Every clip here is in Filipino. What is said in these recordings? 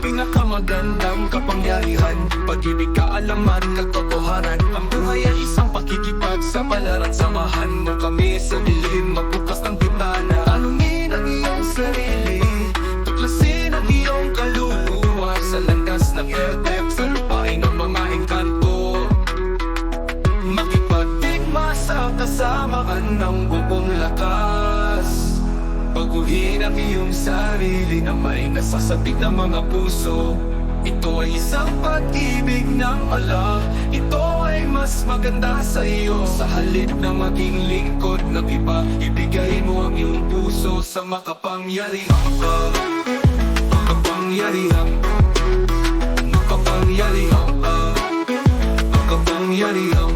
pinakamagandang kapangyarihan. Pag-ibig, kaalaman, katotohanan. Ang buhay ay isang pakikipagsapalaran. Samahan mo kami sa dilim, magbukas ng bintana. Tanungin ang iyong sarili, tuklasin ang iyong kaluluwa. Sa landas ng erdep, sa lupain ng mga engkanto. Makipagdigma sa kasamaan ng buong lakas. Baguhin ang iyong sarili na may nasasabik ng mga puso. Ito ay isang pag-ibig ng Allah. Ito ay mas maganda sa iyo. Sa halip na maging lingkod ng iba, ibigay mo ang iyong puso sa makapangyarihang makapangyarihang makapangyarihang makapangyarihang.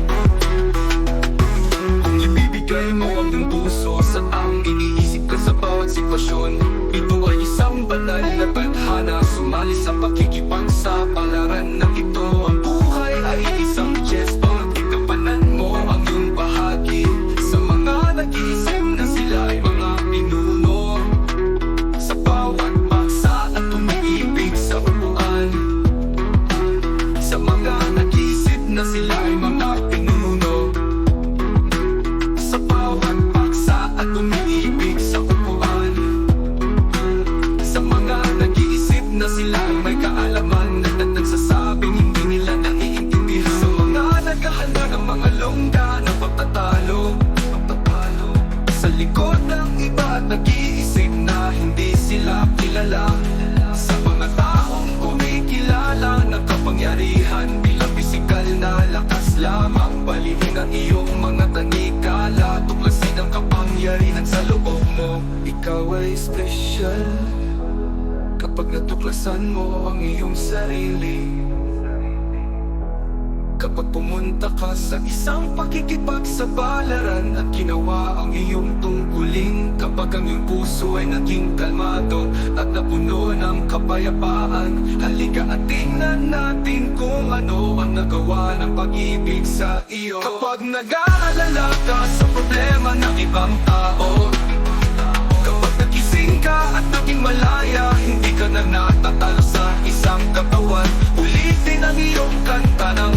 Kung ibibigay mo ang iyong puso sa ang iniisip ka sa bawat sitwasyon, ito ay isang banal na tadhana. Sumali sa pakikipagsapalaran na ito. Ang buhay ay isang chessboard. Ikapanan mo ang iyong bahagi sa mga nag-iisip na sila ay mga pinuno. Sa bawat paksa at umiibig sa upuan, sa mga nag-iisip na sila ay mga pinuno. Sa bawat paksa at umiibig sa upuan, sa mga nag-iisip na sila ay may kaalaman at nagsasabing hindi nila naiintindihan. Sa mga naghahanda ng mga longga ng pagtatalo, sa likod ng iba at nag-iisip na hindi sila kilala. Sa mga taong kumikilala ng kapangyarihan bilang pisikal na lakas lamang. Balihin ang iyong mga tanikala, tuklasin ang kapangyarihan sa loob mo. Ikaw ay special kapag natuklasan mo ang iyong sarili. Kapag pumunta ka sa isang pakikipagsapalaran at ginawa ang iyong tungkulin. Kapag ang iyong puso ay naging kalmado at napuno ng kapayapaan. Halika at tingnan natin kung ano ang nagawa ng pag-ibig sa iyo. Kapag nag-aalala ka sa problema ng ibang tao, kapag nagising ka at naging malaya, hindi ka na natatalo sa isang katawan. Ulitin ang iyong kanta ng